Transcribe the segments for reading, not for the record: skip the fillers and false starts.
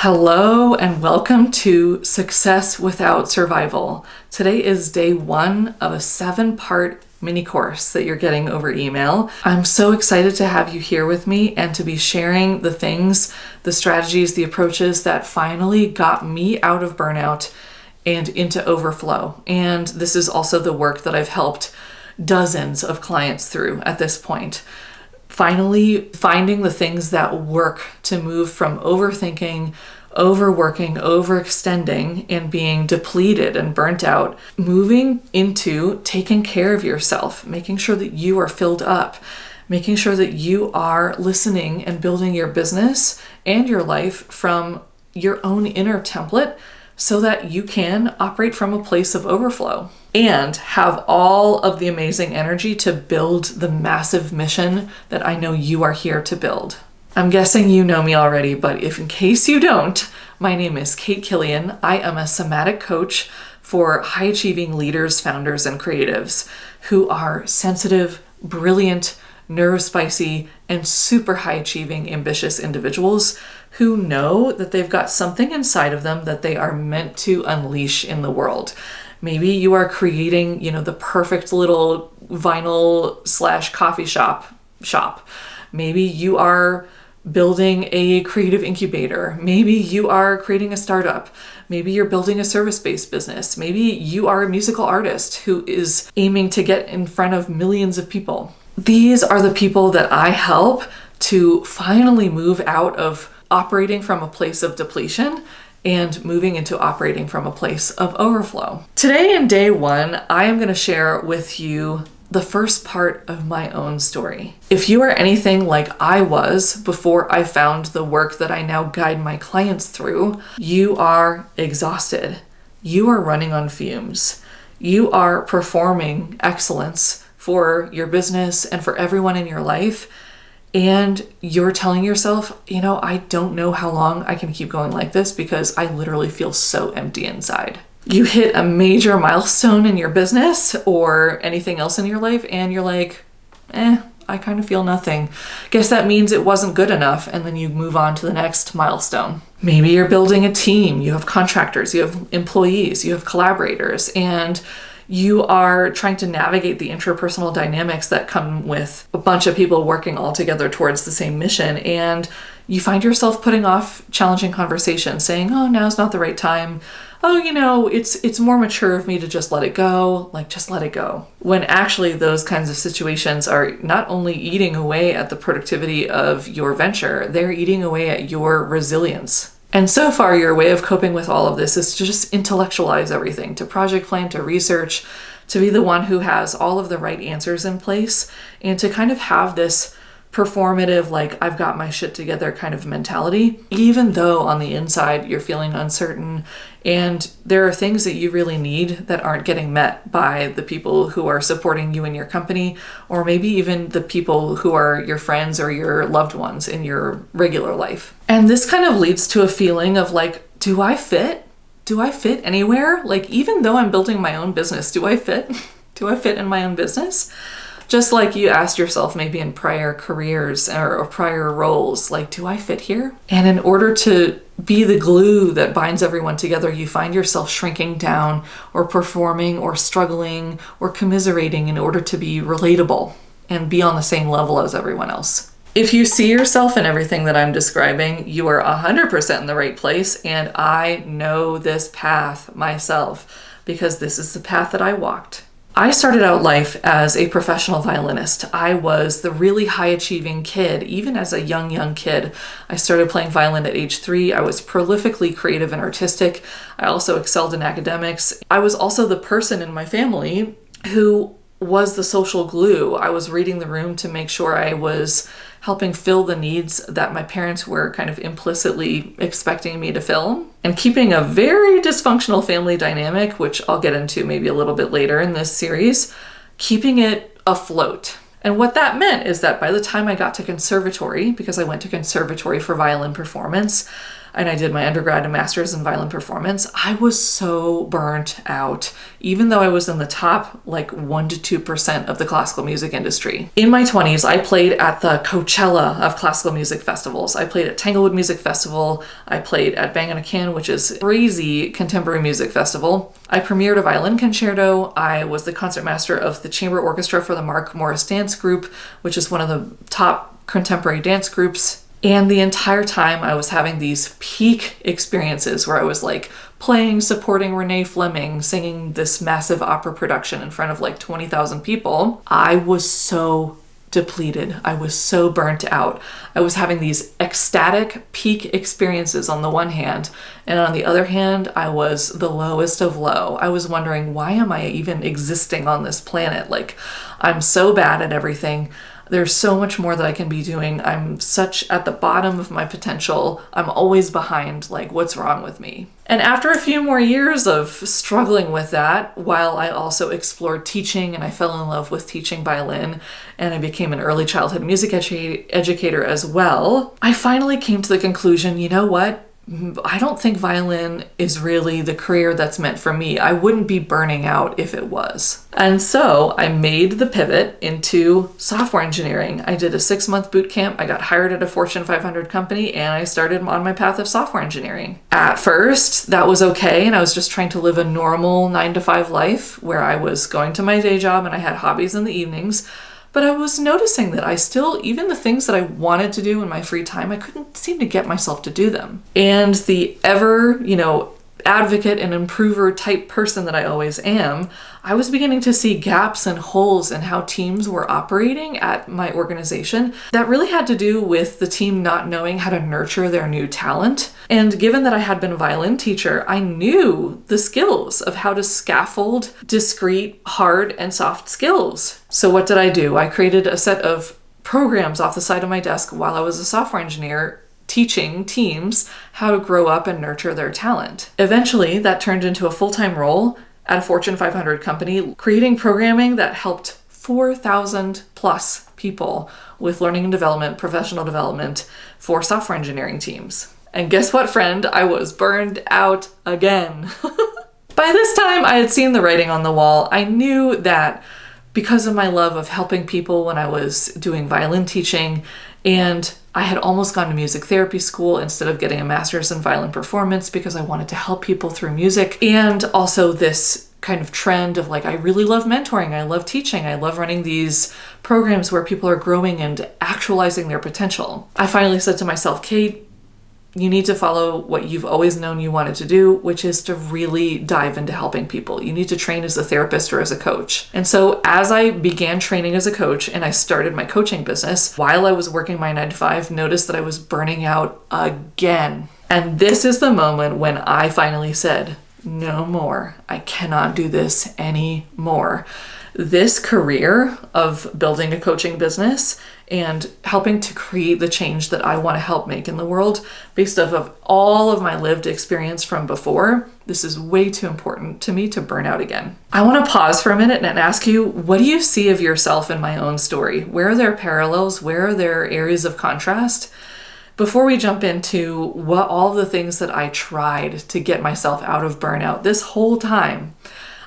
Hello and welcome to Success Without Survival. Today is day one of a 7-part mini course that you're getting over email. I'm so excited to have you here with me and to be sharing the things, the strategies, the approaches that finally got me out of burnout and into overflow. And this is also the work that I've helped dozens of clients through at this point. Finally, finding the things that work to move from overthinking, overworking, overextending, and being depleted and burnt out, moving into taking care of yourself, making sure that you are filled up, making sure that you are listening and building your business and your life from your own inner template so that you can operate from a place of overflow and have all of the amazing energy to build the massive mission that I know you are here to build. I'm guessing you know me already, but if in case you don't, my name is Kate Killian. I am a somatic coach for high-achieving leaders, founders, and creatives who are sensitive, brilliant, neurospicy, and super high-achieving, ambitious individuals who know that they've got something inside of them that they are meant to unleash in the world. Maybe you are creating, the perfect little vinyl/coffee shop. Maybe you are building a creative incubator. Maybe you are creating a startup. Maybe you're building a service-based business. Maybe you are a musical artist who is aiming to get in front of millions of people. These are the people that I help to finally move out of operating from a place of depletion and moving into operating from a place of overflow. Today in day one, I am going to share with you the first part of my own story. If you are anything like I was before I found the work that I now guide my clients through, you are exhausted. You are running on fumes. You are performing excellence for your business and for everyone in your life. And you're telling yourself, I don't know how long I can keep going like this because I literally feel so empty inside. You hit a major milestone in your business or anything else in your life and you're like, I kind of feel nothing. Guess that means it wasn't good enough, and then you move on to the next milestone. Maybe you're building a team, you have contractors, you have employees, you have collaborators, and you are trying to navigate the interpersonal dynamics that come with a bunch of people working all together towards the same mission. And you find yourself putting off challenging conversations, saying, now's not the right time. It's more mature of me to just let it go, just let it go. When actually those kinds of situations are not only eating away at the productivity of your venture, they're eating away at your resilience. And so far, your way of coping with all of this is to just intellectualize everything, to project plan, to research, to be the one who has all of the right answers in place, and to kind of have this performative, I've got my shit together kind of mentality, even though on the inside you're feeling uncertain and there are things that you really need that aren't getting met by the people who are supporting you in your company, or maybe even the people who are your friends or your loved ones in your regular life. And this kind of leads to a feeling of do I fit? Do I fit anywhere? Even though I'm building my own business, do I fit? Do I fit in my own business? Just like you asked yourself maybe in prior careers or prior roles, do I fit here? And in order to be the glue that binds everyone together, you find yourself shrinking down or performing or struggling or commiserating in order to be relatable and be on the same level as everyone else. If you see yourself in everything that I'm describing, you are 100% in the right place, and I know this path myself because this is the path that I walked. I started out life as a professional violinist. I was the really high-achieving kid. Even as a young kid, I started playing violin at age 3. I was prolifically creative and artistic. I also excelled in academics. I was also the person in my family who was the social glue. I was reading the room to make sure I was helping fill the needs that my parents were kind of implicitly expecting me to fill, and keeping a very dysfunctional family dynamic, which I'll get into maybe a little bit later in this series, keeping it afloat. And what that meant is that by the time I got to conservatory, because I went to conservatory for violin performance, and I did my undergrad and master's in violin performance, I was so burnt out, even though I was in the top like 1% to 2% of the classical music industry. In my 20s, I played at the Coachella of classical music festivals. I played at Tanglewood Music Festival. I played at Bang on a Can, which is a crazy contemporary music festival. I premiered a violin concerto. I was the concertmaster of the chamber orchestra for the Mark Morris Dance Group, which is one of the top contemporary dance groups. And the entire time I was having these peak experiences where I was like playing, supporting Renee Fleming, singing this massive opera production in front of like 20,000 people. I was so depleted. I was so burnt out. I was having these ecstatic peak experiences on the one hand, and on the other hand, I was the lowest of low. I was wondering, why am I even existing on this planet? Like, I'm so bad at everything. There's so much more that I can be doing. I'm such at the bottom of my potential. I'm always behind. Like, what's wrong with me? And after a few more years of struggling with that, while I also explored teaching and I fell in love with teaching violin and I became an early childhood music educator as well, I finally came to the conclusion, you know what? I don't think violin is really the career that's meant for me. I wouldn't be burning out if it was. And so I made the pivot into software engineering. I did a 6-month boot camp. I got hired at a Fortune 500 company and I started on my path of software engineering. At first, that was okay. And I was just trying to live a normal 9-to-5 life where I was going to my day job and I had hobbies in the evenings. But I was noticing that I still, even the things that I wanted to do in my free time, I couldn't seem to get myself to do them. And the ever, advocate and improver type person that I always am, I was beginning to see gaps and holes in how teams were operating at my organization that really had to do with the team not knowing how to nurture their new talent. And given that I had been a violin teacher, I knew the skills of how to scaffold discrete, hard, and soft skills. So what did I do? I created a set of programs off the side of my desk while I was a software engineer, teaching teams how to grow up and nurture their talent. Eventually, that turned into a full-time role at a Fortune 500 company, creating programming that helped 4,000 plus people with learning and development, professional development for software engineering teams. And guess what, friend? I was burned out again. By this time, I had seen the writing on the wall. I knew that because of my love of helping people when I was doing violin teaching, and I had almost gone to music therapy school instead of getting a master's in violin performance because I wanted to help people through music. And also this kind of trend of like, I really love mentoring, I love teaching, I love running these programs where people are growing and actualizing their potential. I finally said to myself, Kate, you need to follow what you've always known you wanted to do, which is to really dive into helping people. You need to train as a therapist or as a coach. And so as I began training as a coach and I started my coaching business, while I was working my 9-to-5, noticed that I was burning out again. And this is the moment when I finally said, no more. I cannot do this anymore. This career of building a coaching business and helping to create the change that I want to help make in the world based off of all of my lived experience from before, this is way too important to me to burn out again. I want to pause for a minute and ask you, what do you see of yourself in my own story? Where are there parallels? Where are there areas of contrast? Before we jump into what all the things that I tried to get myself out of burnout this whole time,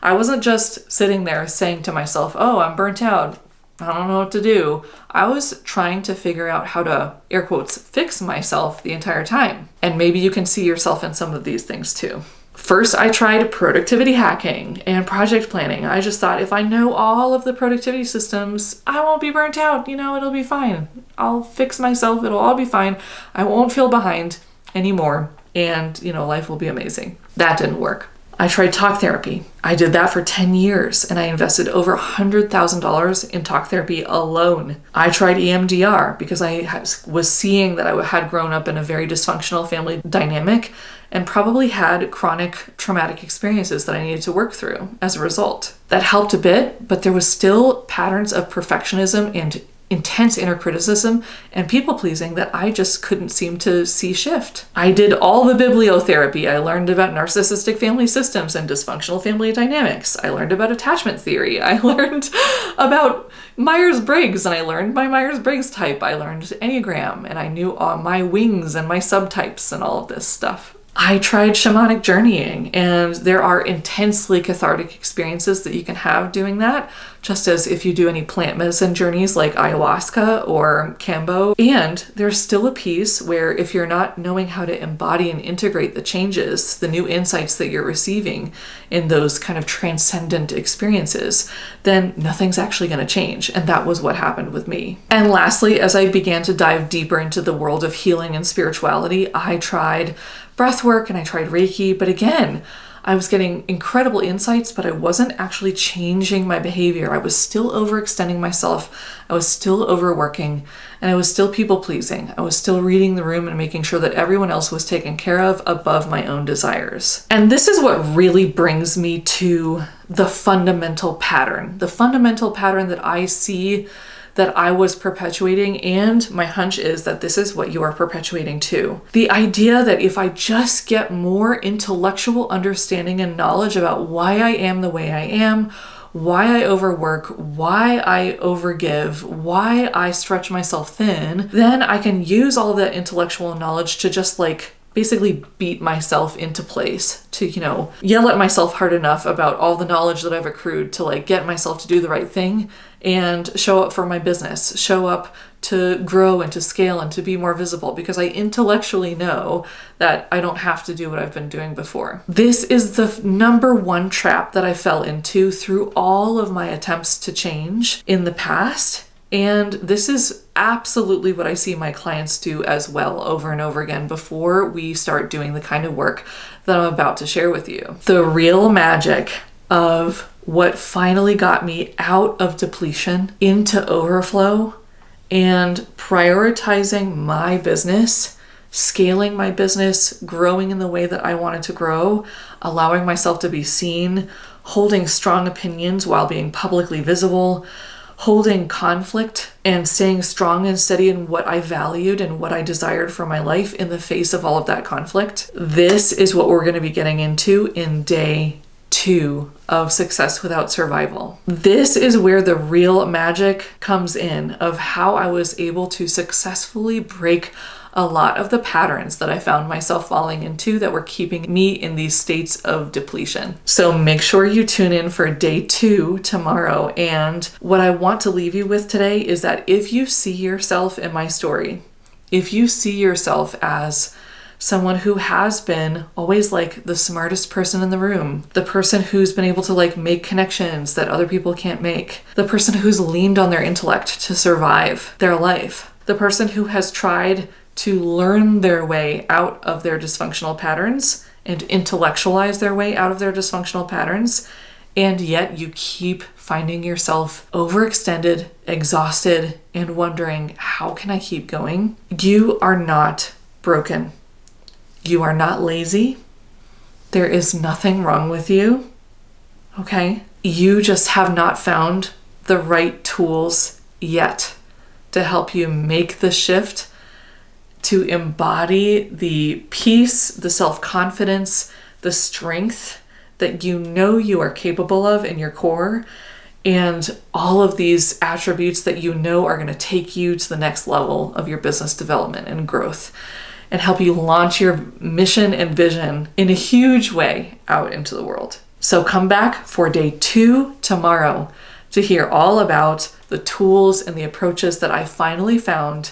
I wasn't just sitting there saying to myself, oh, I'm burnt out, I don't know what to do. I was trying to figure out how to, air quotes, fix myself the entire time. And maybe you can see yourself in some of these things too. First, I tried productivity hacking and project planning. I just thought if I know all of the productivity systems, I won't be burnt out. It'll be fine. I'll fix myself. It'll all be fine. I won't feel behind anymore. And, life will be amazing. That didn't work. I tried talk therapy. I did that for 10 years and I invested over $100,000 in talk therapy alone. I tried EMDR because I was seeing that I had grown up in a very dysfunctional family dynamic and probably had chronic traumatic experiences that I needed to work through as a result. That helped a bit, but there was still patterns of perfectionism and intense inner criticism and people pleasing that I just couldn't seem to see shift. I did all the bibliotherapy. I learned about narcissistic family systems and dysfunctional family dynamics. I learned about attachment theory. I learned about Myers-Briggs, and I learned my Myers-Briggs type. I learned Enneagram, and I knew my wings and my subtypes and all of this stuff. I tried shamanic journeying, and there are intensely cathartic experiences that you can have doing that, just as if you do any plant medicine journeys like ayahuasca or Kambo. And there's still a piece where if you're not knowing how to embody and integrate the changes, the new insights that you're receiving in those kind of transcendent experiences, then nothing's actually going to change. And that was what happened with me. And lastly, as I began to dive deeper into the world of healing and spirituality, I tried breath work and I tried Reiki, but again, I was getting incredible insights, but I wasn't actually changing my behavior. I was still overextending myself. I was still overworking, and I was still people pleasing. I was still reading the room and making sure that everyone else was taken care of above my own desires. And this is what really brings me to the fundamental pattern that I see that I was perpetuating, and my hunch is that this is what you are perpetuating too. The idea that if I just get more intellectual understanding and knowledge about why I am the way I am, why I overwork, why I overgive, why I stretch myself thin, then I can use all that intellectual knowledge to just basically beat myself into place, to, yell at myself hard enough about all the knowledge that I've accrued to get myself to do the right thing and show up for my business, show up to grow and to scale and to be more visible, because I intellectually know that I don't have to do what I've been doing before. This is the number one trap that I fell into through all of my attempts to change in the past. And this is absolutely what I see my clients do as well over and over again before we start doing the kind of work that I'm about to share with you. The real magic of what finally got me out of depletion into overflow and prioritizing my business, scaling my business, growing in the way that I wanted to grow, allowing myself to be seen, holding strong opinions while being publicly visible, holding conflict and staying strong and steady in what I valued and what I desired for my life in the face of all of that conflict. This is what we're going to be getting into in day 2 of Success Without Survival. This is where the real magic comes in of how I was able to successfully break a lot of the patterns that I found myself falling into that were keeping me in these states of depletion. So make sure you tune in for day 2 tomorrow. And what I want to leave you with today is that if you see yourself in my story, if you see yourself as someone who has been always the smartest person in the room, the person who's been able to make connections that other people can't make, the person who's leaned on their intellect to survive their life, the person who has tried to learn their way out of their dysfunctional patterns and intellectualize their way out of their dysfunctional patterns, and yet you keep finding yourself overextended, exhausted, and wondering, how can I keep going? You are not broken. You are not lazy. There is nothing wrong with you, okay? You just have not found the right tools yet to help you make the shift to embody the peace, the self-confidence, the strength that you know you are capable of in your core, and all of these attributes that you know are going to take you to the next level of your business development and growth and help you launch your mission and vision in a huge way out into the world. So come back for day 2 tomorrow to hear all about the tools and the approaches that I finally found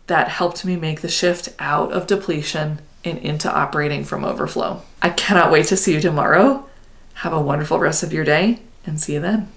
that helped me make the shift out of depletion and into operating from overflow. I cannot wait to see you tomorrow. Have a wonderful rest of your day, and see you then.